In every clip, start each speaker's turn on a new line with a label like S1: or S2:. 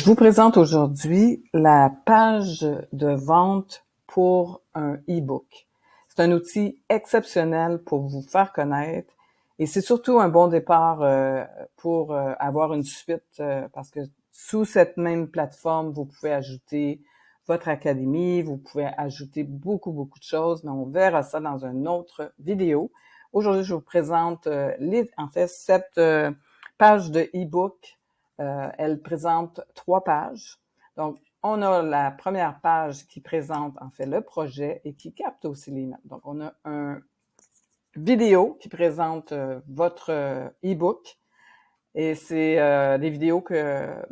S1: Je vous présente aujourd'hui la page de vente pour un e-book. C'est un outil exceptionnel pour vous faire connaître et c'est surtout un bon départ pour avoir une suite parce que sous cette même plateforme, vous pouvez ajouter votre académie, vous pouvez ajouter beaucoup de choses, mais on verra ça dans une autre vidéo. Aujourd'hui, je vous présente cette page de e-book. Elle présente 3 pages. Donc, on a la première page qui présente en fait le projet et qui capte aussi l'email. Donc, on a un vidéo qui présente votre e-book et c'est des vidéos que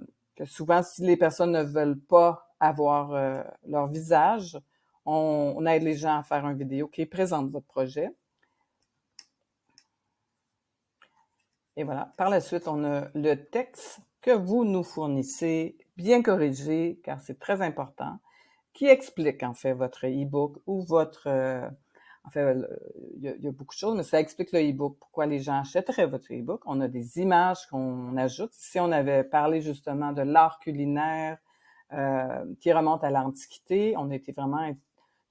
S1: souvent, si les personnes ne veulent pas avoir leur visage, on aide les gens à faire une vidéo qui présente votre projet. Et voilà. Par la suite, on a le texte que vous nous fournissez, bien corrigé, car c'est très important, qui explique en fait votre e-book ou votre... en fait, il y a beaucoup de choses, mais ça explique le e-book, pourquoi les gens achèteraient votre e-book. On a des images qu'on ajoute. Si on avait parlé justement de l'art culinaire qui remonte à l'Antiquité, on était vraiment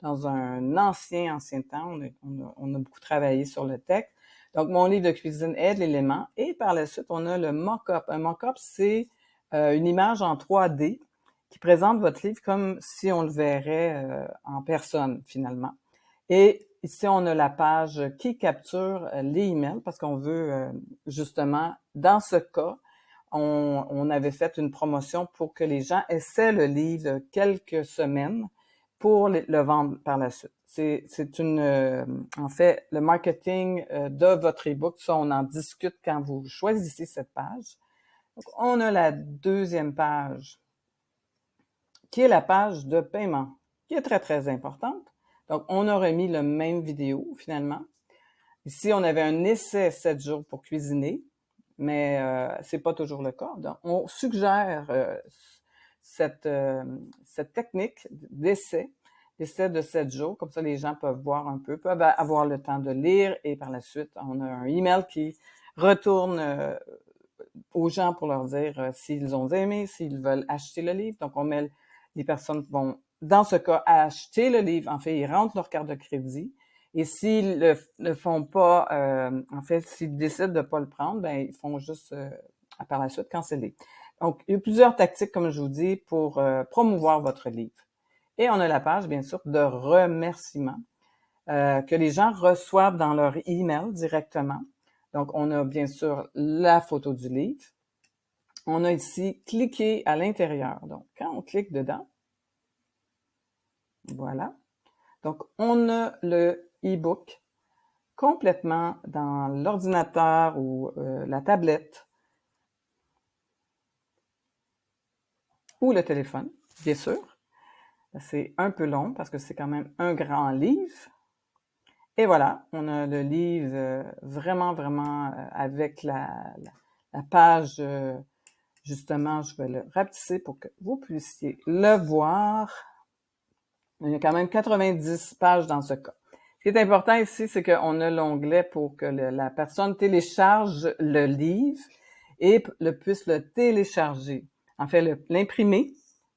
S1: dans un ancien temps. On a beaucoup travaillé sur le texte. Donc, mon livre de cuisine aide l'élément. Et par la suite, on a le mock-up. Un mock-up, c'est une image en 3D qui présente votre livre comme si on le verrait en personne, finalement. Et ici, on a la page qui capture les emails parce qu'on veut, justement, dans ce cas, on avait fait une promotion pour que les gens essaient le livre quelques semaines pour le vendre par la suite. C'est en fait, le marketing de votre e-book, ça, on en discute quand vous choisissez cette page. Donc, on a la deuxième page, qui est la page de paiement, qui est très importante. Donc, on a remis le même vidéo, finalement. Ici, on avait un essai 7 jours pour cuisiner, mais c'est pas toujours le cas. Donc, on suggère cette technique d'essai de 7 jours. Comme ça, les gens peuvent voir un peu, peuvent avoir le temps de lire et par la suite, on a un email qui retourne aux gens pour leur dire s'ils ont aimé, s'ils veulent acheter le livre. Donc, les personnes vont, dans ce cas, acheter le livre. En fait, ils rentrent leur carte de crédit. Et s'ils le font pas, en fait, s'ils décident de pas le prendre, ben ils font juste par la suite canceller. Donc, il y a plusieurs tactiques, comme je vous dis, pour promouvoir votre livre. Et on a la page, bien sûr, de remerciements que les gens reçoivent dans leur email directement. Donc, on a bien sûr la photo du livre. On a ici cliquer à l'intérieur. Donc, quand on clique dedans, voilà. Donc, on a le e-book complètement dans l'ordinateur ou la tablette ou le téléphone, bien sûr. C'est un peu long parce que c'est quand même un grand livre. Et voilà, on a le livre vraiment avec la page, justement, je vais le rapetisser pour que vous puissiez le voir. Il y a quand même 90 pages dans ce cas. Ce qui est important ici, c'est qu'on a l'onglet pour que la personne télécharge le livre et puisse le télécharger. En fait, l'imprimer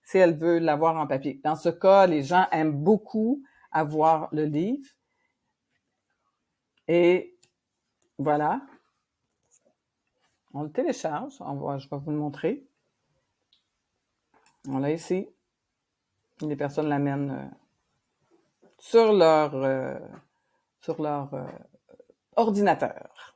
S1: si elle veut l'avoir en papier. Dans ce cas, les gens aiment beaucoup avoir le livre. Et voilà, on le télécharge. Je vais vous le montrer. On l'a ici. Les personnes l'amènent sur leur ordinateur.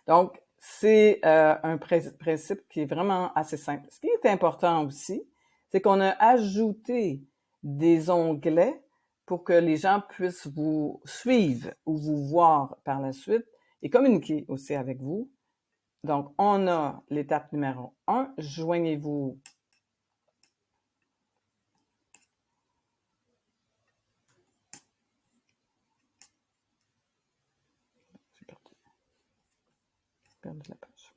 S1: Donc, c'est un principe qui est vraiment assez simple. Ce qui est important aussi, c'est qu'on a ajouté des onglets pour que les gens puissent vous suivre ou vous voir par la suite et communiquer aussi avec vous. Donc, on a l'étape numéro 1, joignez-vous. J'ai perdu la page.